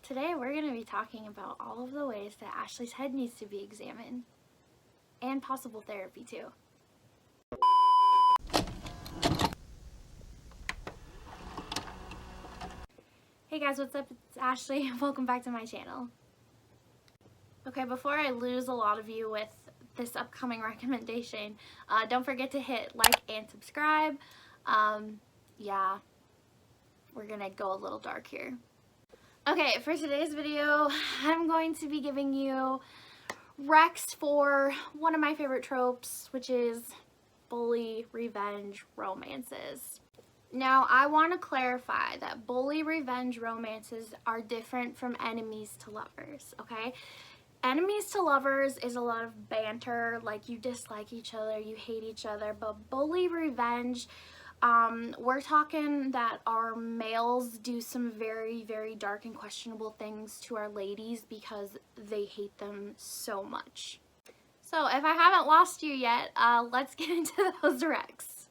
Today we're going to be talking about all of the ways that Ashley's head needs to be examined, and possible therapy too. Hey guys, what's up? It's Ashley. Welcome back to my channel. Okay, before I lose a lot of you with this upcoming recommendation, don't forget to hit like and subscribe. Yeah, we're gonna go a little dark here. Okay, for today's video, I'm going to be giving you recs for one of my favorite tropes, which is bully revenge romances. Now, I want to clarify that bully revenge romances are different from enemies to lovers, okay? Enemies to lovers is a lot of banter, like you dislike each other, you hate each other, but bully revenge, we're talking that our males do some very, very dark and questionable things to our ladies because they hate them so much. So if I haven't lost you yet, let's get into those recs.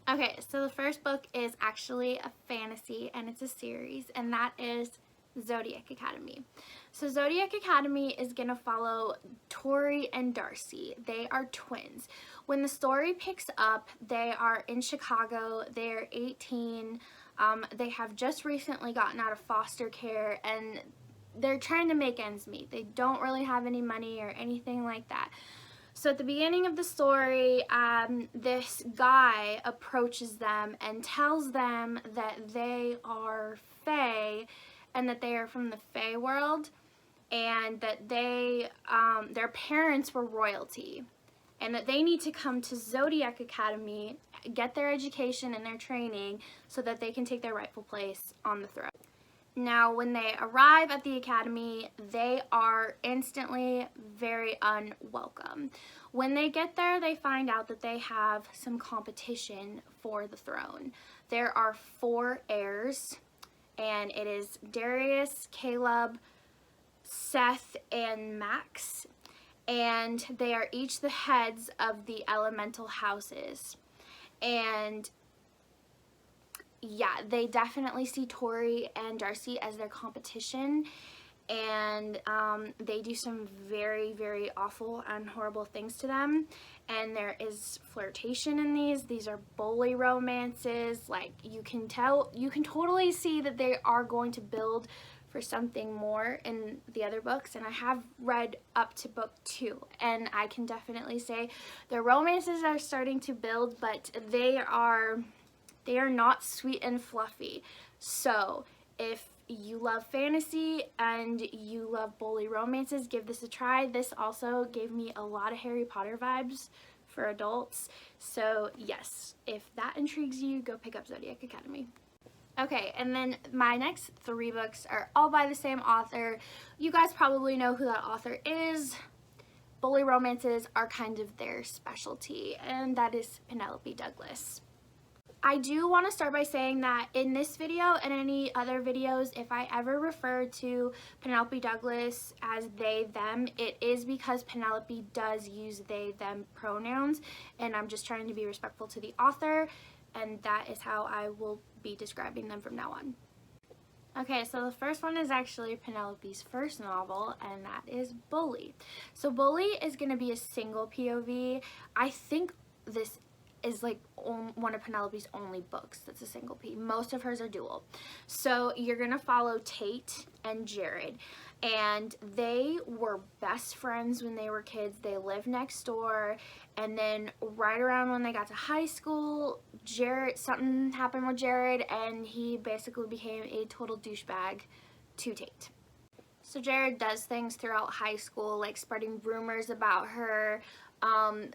Okay, so the first book is actually a fantasy and it's a series, and that is Zodiac Academy. So Zodiac Academy is going to follow Tori and Darcy. They are twins. When the story picks up, they are in Chicago. They're 18. They have just recently gotten out of foster care and they're trying to make ends meet. They don't really have any money or anything like that. So at the beginning of the story, this guy approaches them and tells them that they are fae and that they are from the fae world, and that they, their parents were royalty, and that they need to come to Zodiac Academy, get their education and their training so that they can take their rightful place on the throne. Now, when they arrive at the academy, they are instantly very unwelcome. When they get there, they find out that they have some competition for the throne. There are 4 heirs, and it is Darius, Caleb, Seth, and Max, and they are each the heads of the elemental houses. And yeah, they definitely see Tori and Darcy as their competition, and they do some very, very awful and horrible things to them. And there is flirtation in these. These are bully romances. Like, you can totally see that they are going to build for something more in the other books, and I have read up to book 2, and I can definitely say their romances are starting to build, but they are not sweet and fluffy. So if you love fantasy and you love bully romances, give this a try. This also gave me a lot of Harry Potter vibes for adults. So yes, if that intrigues you, go pick up Zodiac Academy. Okay, and then my next 3 books are all by the same author. You guys probably know who that author is. Bully romances are kind of their specialty, and that is Penelope Douglas. I do want to start by saying that in this video and any other videos, if I ever refer to Penelope Douglas as they, them, it is because Penelope does use they, them pronouns, and I'm just trying to be respectful to the author, and that is how I will be describing them from now on. Okay, so the first one is actually Penelope's first novel, and that is Bully. So Bully is going to be a single POV. I think this is like one of Penelope's only books that's a single P. Most of hers are dual. So you're gonna follow Tate and Jared, and they were best friends when they were kids. They lived next door, and then right around when they got to high school, something happened with Jared, and he basically became a total douchebag to Tate. So Jared does things throughout high school, like spreading rumors about her,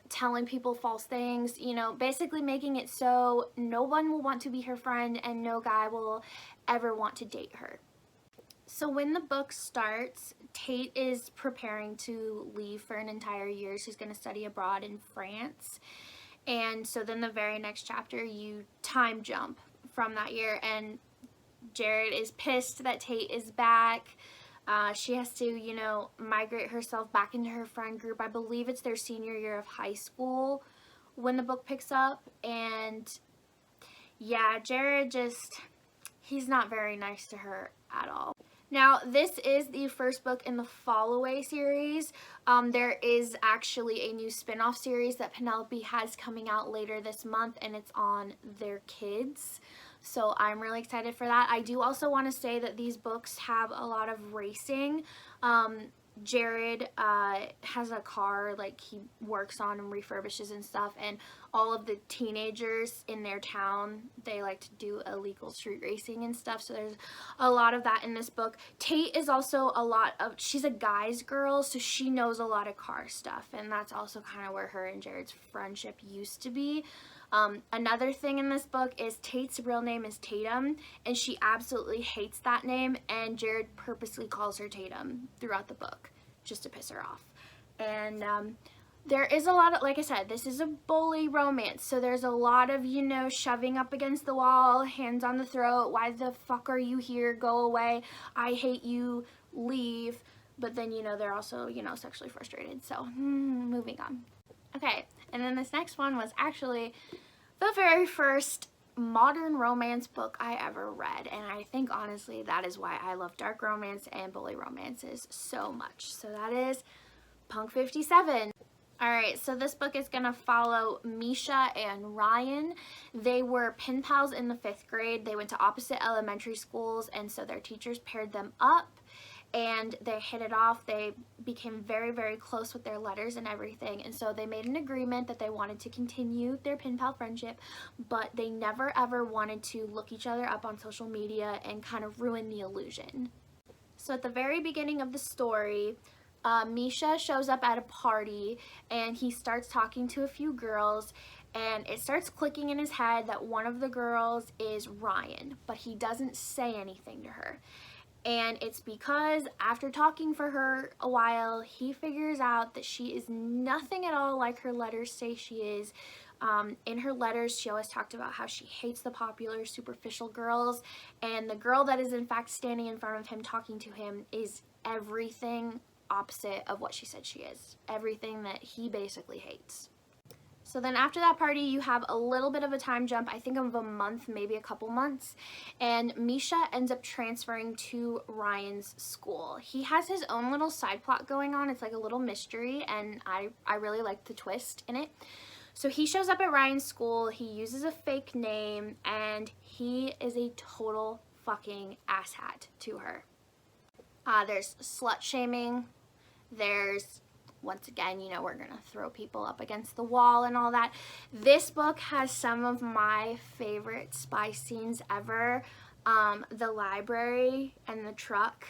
telling people false things, you know, basically making it so no one will want to be her friend and no guy will ever want to date her. So when the book starts, Tate is preparing to leave for an entire year. She's going to study abroad in France. And so then the very next chapter, you time jump from that year, and Jared is pissed that Tate is back. She has to, you know, migrate herself back into her friend group. I believe it's their senior year of high school when the book picks up. And yeah, Jared he's not very nice to her at all. Now, this is the first book in the Fall Away series. There is actually a new spin-off series that Penelope has coming out later this month, and it's on their kids. So I'm really excited for that. I do also want to say that these books have a lot of racing. Jared has a car like he works on and refurbishes and stuff, and all of the teenagers in their town, they like to do illegal street racing and stuff, so there's a lot of that in this book. Tate is also she's a guy's girl, so she knows a lot of car stuff, and that's also kind of where her and Jared's friendship used to be. Another thing in this book is Tate's real name is Tatum, and she absolutely hates that name, and Jared purposely calls her Tatum throughout the book just to piss her off. And there is a lot of, like I said, this is a bully romance, so there's a lot of, you know, shoving up against the wall, hands on the throat, why the fuck are you here, go away, I hate you, leave. But then, you know, they're also, you know, sexually frustrated, so moving on. Okay, and then this next one was actually the very first modern romance book I ever read, and I think honestly that is why I love dark romance and bully romances so much. So that is Punk 57. Alright, so this book is going to follow Misha and Ryan. They were pen pals in the 5th grade. They went to opposite elementary schools, and so their teachers paired them up, and they hit it off. They became very, very close with their letters and everything, and so they made an agreement that they wanted to continue their pen pal friendship, but they never ever wanted to look each other up on social media and kind of ruin the illusion. So at the very beginning of the story, Misha shows up at a party, and he starts talking to a few girls, and it starts clicking in his head that one of the girls is Ryan, but he doesn't say anything to her. And it's because after talking for her a while, he figures out that she is nothing at all like her letters say she is. In her letters, she always talked about how she hates the popular, superficial girls, and the girl that is in fact standing in front of him talking to him is everything opposite of what she said she is. Everything that he basically hates. So then after that party, you have a little bit of a time jump, I think of a month, maybe a couple months, and Misha ends up transferring to Ryan's school. He has his own little side plot going on. It's like a little mystery, and I really like the twist in it. So he shows up at Ryan's school, he uses a fake name, and he is a total fucking asshat to her. There's slut shaming, there's, once again, you know, we're gonna throw people up against the wall and all that. This book has some of my favorite spy scenes ever. The library and the truck,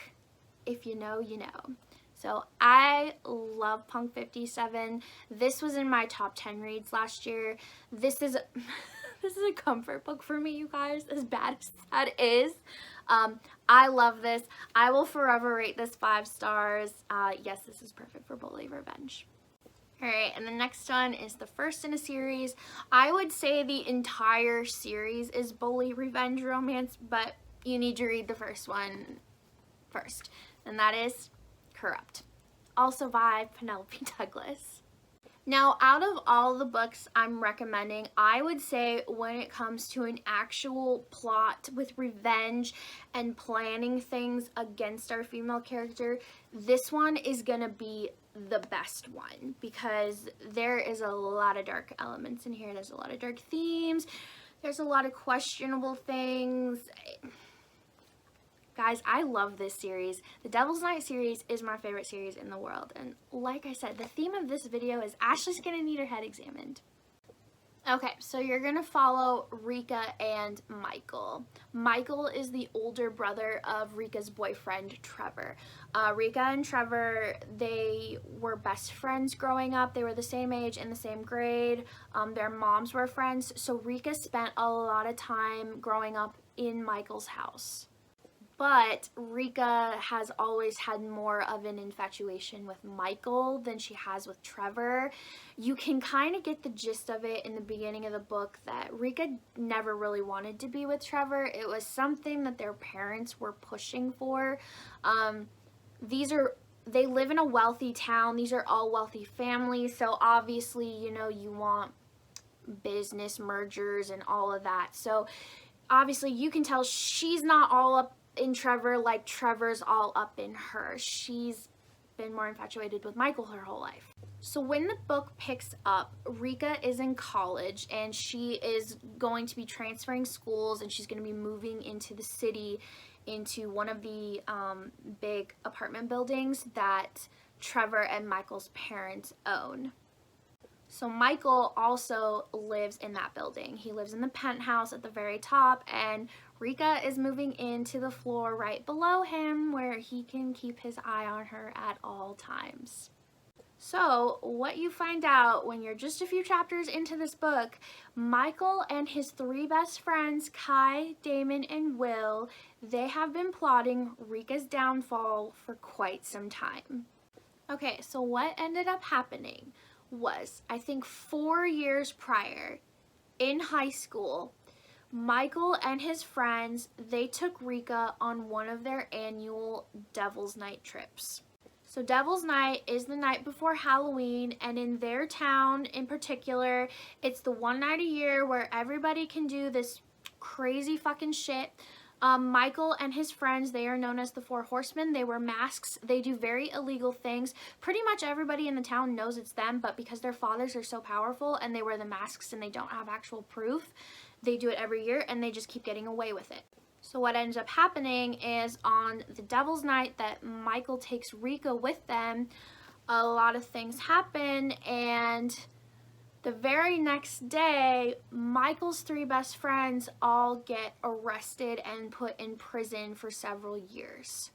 if you know, you know. So I love Punk 57. This was in my top 10 reads last year. This is a comfort book for me, you guys, as bad as that is. I love this. I will forever rate this 5 stars. Yes, this is perfect for bully revenge. Alright, and the next one is the first in a series. I would say the entire series is bully revenge romance, but you need to read the first one first, and that is Corrupt. Also by Penelope Douglas. Now, out of all the books I'm recommending, I would say when it comes to an actual plot with revenge and planning things against our female character, this one is gonna be the best one, because there is a lot of dark elements in here. There's a lot of dark themes. There's a lot of questionable things. Guys, I love this series. The Devil's Night series is my favorite series in the world. And like I said, the theme of this video is Ashley's gonna need her head examined. Okay, so you're gonna follow Rika and Michael. Michael is the older brother of Rika's boyfriend, Trevor. Rika and Trevor, they were best friends growing up. They were the same age in the same grade. Their moms were friends. So Rika spent a lot of time growing up in Michael's house. But Rika has always had more of an infatuation with Michael than she has with Trevor. You can kind of get the gist of it in the beginning of the book that Rika never really wanted to be with Trevor. It was something that their parents were pushing for. They live in a wealthy town. These are all wealthy families. So obviously, you know, you want business mergers and all of that. So obviously you can tell she's not all up in Trevor like Trevor's all up in her. She's been more infatuated with Michael her whole life. So when the book picks up, Rika is in college and she is going to be transferring schools, and she's going to be moving into the city, into one of the big apartment buildings that Trevor and Michael's parents own. So Michael also lives in that building. He lives in the penthouse at the very top, and Rika is moving into the floor right below him where he can keep his eye on her at all times. So what you find out when you're just a few chapters into this book, Michael and his 3 best friends, Kai, Damon, and Will, they have been plotting Rika's downfall for quite some time. Okay, so what ended up happening was, I think 4 years prior, in high school, Michael and his friends, they took Rika on one of their annual Devil's Night trips. So Devil's Night is the night before Halloween, and in their town in particular, it's the one night a year where everybody can do this crazy fucking shit. Michael and his friends, they are known as the 4 Horsemen. They wear masks. They do very illegal things. Pretty much everybody in the town knows it's them, but because their fathers are so powerful and they wear the masks and they don't have actual proof, they do it every year and they just keep getting away with it. So what ends up happening is on the Devil's Night that Michael takes Rika with them, a lot of things happen, and the very next day, Michael's 3 best friends all get arrested and put in prison for several years.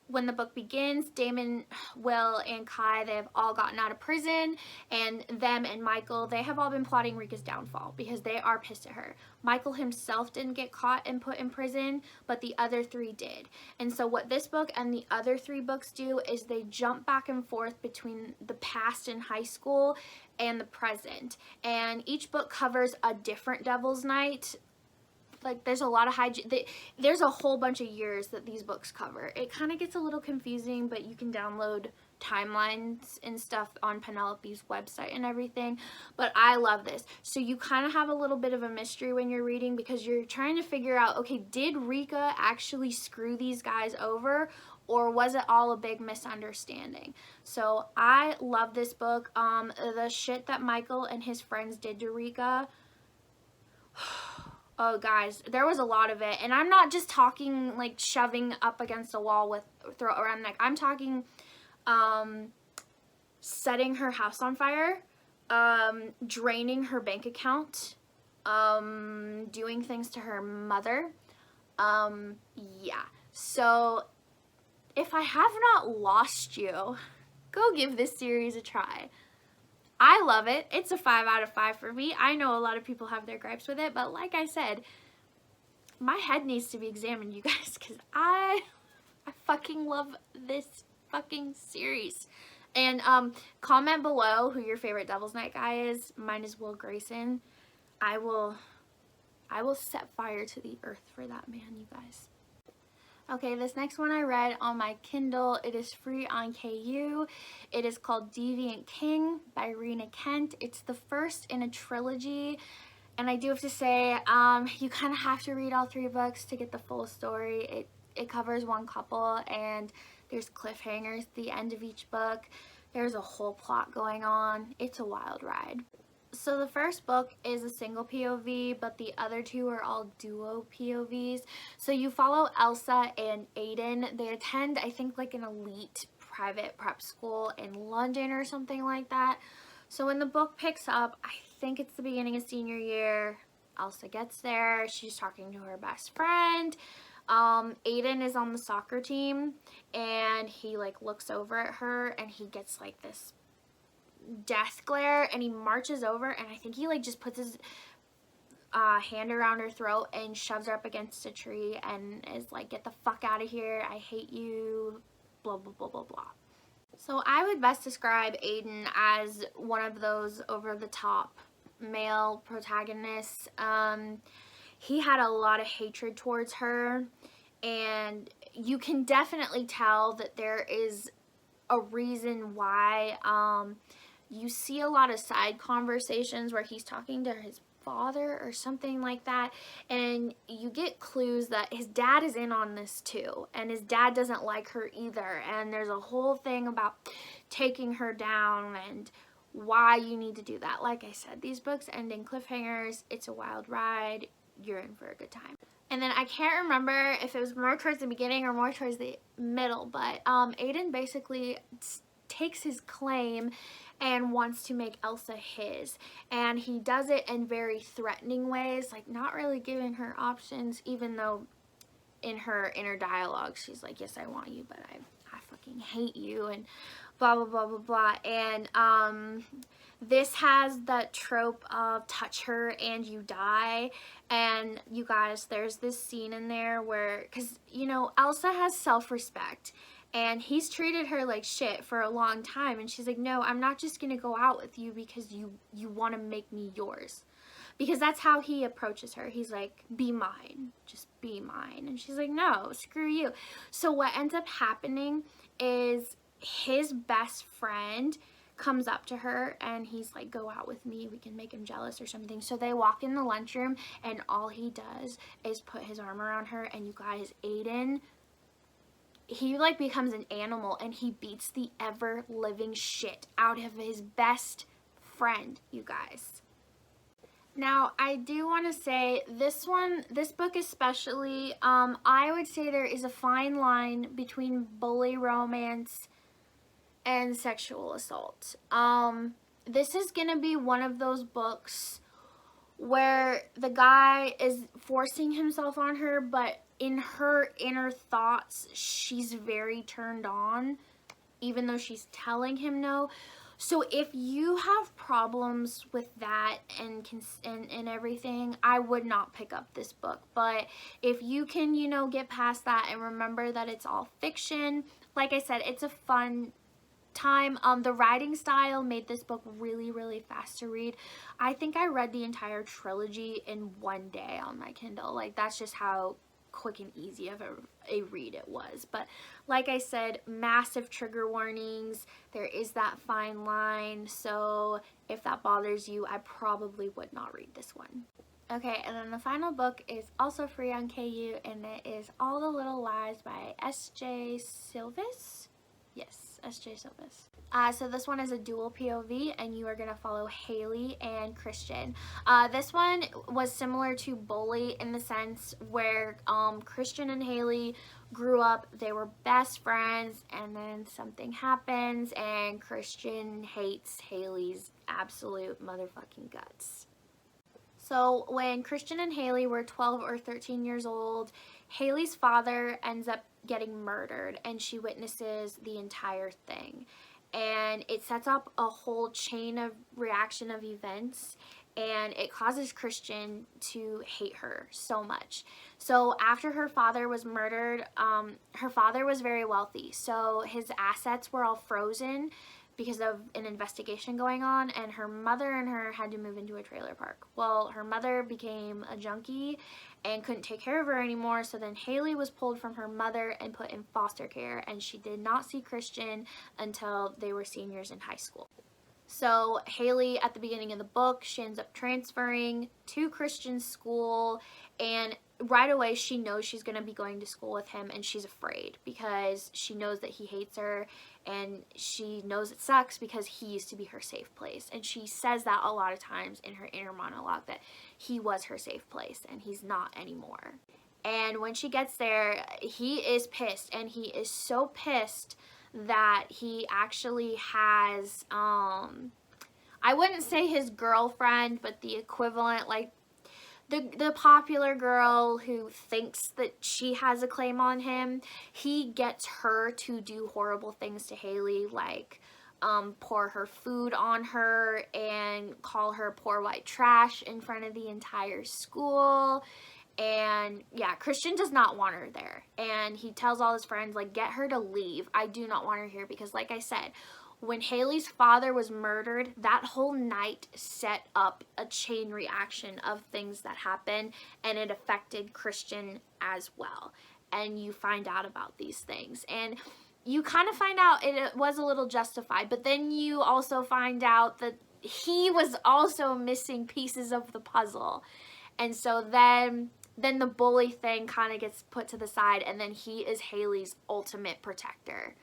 When the book begins, Damon, Will, and Kai, they have all gotten out of prison, and them and Michael, they have all been plotting Rika's downfall because they are pissed at her. Michael himself didn't get caught and put in prison, but the other 3 did. And so what this book and the other 3 books do is they jump back and forth between the past in high school and the present. And each book covers a different Devil's Night. Like, there's a lot of there's a whole bunch of years that these books cover. It kind of gets a little confusing, but you can download timelines and stuff on Penelope's website and everything. But I love this. So you kind of have a little bit of a mystery when you're reading, because you're trying to figure out, okay, did Rika actually screw these guys over, or was it all a big misunderstanding? So I love this book. The shit that Michael and his friends did to Rika, oh, guys, there was a lot of it. And I'm not just talking like shoving up against a wall with throat around the neck. I'm talking setting her house on fire, draining her bank account, doing things to her mother. Yeah. So if I have not lost you, go give this series a try. I love it. It's a 5 out of 5 for me. I know a lot of people have their gripes with it, but like I said, my head needs to be examined, you guys, because I fucking love this fucking series. And comment below who your favorite Devil's Night guy is. Mine is Will Grayson. I will set fire to the earth for that man, you guys. Okay, this next one I read on my Kindle. It is free on KU. It is called Deviant King by Rina Kent. It's the first in a trilogy, and I do have to say, you kind of have to read all 3 books to get the full story. It covers one couple, and there's cliffhangers at the end of each book. There's a whole plot going on. It's a wild ride. So the first book is a single POV, but the other 2 are all duo POVs. So you follow Elsa and Aiden. They attend, I think, like an elite private prep school in London or something like that. So when the book picks up, I think it's the beginning of senior year, Elsa gets there. She's talking to her best friend. Aiden is on the soccer team, and he like looks over at her, and he gets like this death glare, and he marches over, and I think he like just puts his hand around her throat and shoves her up against a tree and is like, get the fuck out of here, I hate you, blah blah blah blah blah. So I would best describe Aiden as one of those over the top male protagonists. He had a lot of hatred towards her, and you can definitely tell that there is a reason why. You see a lot of side conversations where he's talking to his father or something like that, and you get clues that his dad is in on this too, and his dad doesn't like her either, and there's a whole thing about taking her down and why you need to do that. Like I said, these books end in cliffhangers. It's a wild ride. You're in for a good time. And then I can't remember if it was more towards the beginning or more towards the middle, but Aiden basically takes his claim and wants to make Elsa his, and he does it in very threatening ways, like not really giving her options, even though in her inner dialogue she's like, yes, I want you, but I fucking hate you, and blah blah blah blah blah. And this has that trope of touch her and you die. And you guys, there's this scene in there where, because you know, Elsa has self-respect, and he's treated her like shit for a long time, and she's like, no, I'm not just gonna go out with you because you want to make me yours. Because that's how he approaches her. He's like, be mine, just be mine. And she's like, no, screw you. So what ends up happening is his best friend comes up to her and he's like, go out with me, we can make him jealous or something. So they walk in the lunchroom, and all he does is put his arm around her, and you guys, Aiden, he like becomes an animal, and he beats the ever living shit out of his best friend, you guys. Now, I do want to say this book especially, I would say there is a fine line between bully romance and sexual assault. This is gonna be one of those books where the guy is forcing himself on her, but in her inner thoughts, she's very turned on, even though she's telling him no. So if you have problems with that and everything, I would not pick up this book. But if you can, you know, get past that and remember that it's all fiction, like I said, it's a fun time. The writing style made this book really, really fast to read. I think I read the entire trilogy in one day on my Kindle. Like, that's just how quick and easy of a read it was. But like I said, massive trigger warnings. There is that fine line, so if that bothers you, I probably would not read this one. Okay, and then the final book is also free on KU, and it is All the Little Lies by S.J. Sylvis. Yes, S.J. Sylvis. So this one is a dual POV, and you are going to follow Haley and Christian. This one was similar to Bully in the sense where Christian and Haley grew up, they were best friends, and then something happens, and Christian hates Haley's absolute motherfucking guts. So when Christian and Haley were 12 or 13 years old, Haley's father ends up getting murdered, and she witnesses the entire thing. And it sets up a whole chain of reaction of events, and it causes Christian to hate her so much. So after her father was murdered, her father was very wealthy, so his assets were all frozen because of an investigation going on, and her mother and her had to move into a trailer park. Well, her mother became a junkie and couldn't take care of her anymore, so then Haley was pulled from her mother and put in foster care, and she did not see Christian until they were seniors in high school. So Haley, at the beginning of the book, she ends up transferring to Christian's school, and right away she knows she's going to be going to school with him, and she's afraid because she knows that he hates her, and she knows it sucks because he used to be her safe place. And she says that a lot of times in her inner monologue, that he was her safe place and he's not anymore. And when she gets there, he is pissed, and he is so pissed that he actually has, I wouldn't say his girlfriend, but the equivalent, like the popular girl who thinks that she has a claim on him. He gets her to do horrible things to Haley, like pour her food on her and call her poor white trash in front of the entire school. And yeah, Christian does not want her there, and he tells all his friends, like, get her to leave. I do not want her here, because like I said, when Haley's father was murdered, that whole night set up a chain reaction of things that happened, and it affected Christian as well. And you find out about these things, and you kind of find out it was a little justified, but then you also find out that he was also missing pieces of the puzzle. And so then the bully thing kind of gets put to the side, and then he is Haley's ultimate protector.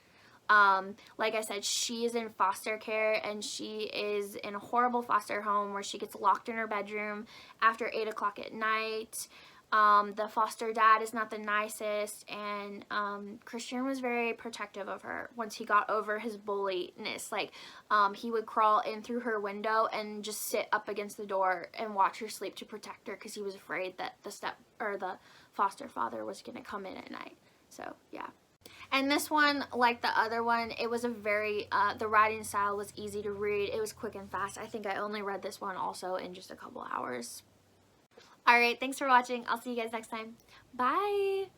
Like I said, she is in foster care, and she is in a horrible foster home where she gets locked in her bedroom after 8 o'clock at night. The foster dad is not the nicest, and Christian was very protective of her once he got over his bulliness. Like, he would crawl in through her window and just sit up against the door and watch her sleep to protect her, because he was afraid that the foster father was going to come in at night. So yeah. And this one, like the other one, it was a very, the writing style was easy to read. It was quick and fast. I think I only read this one also in just a couple hours. Alright, thanks for watching. I'll see you guys next time. Bye!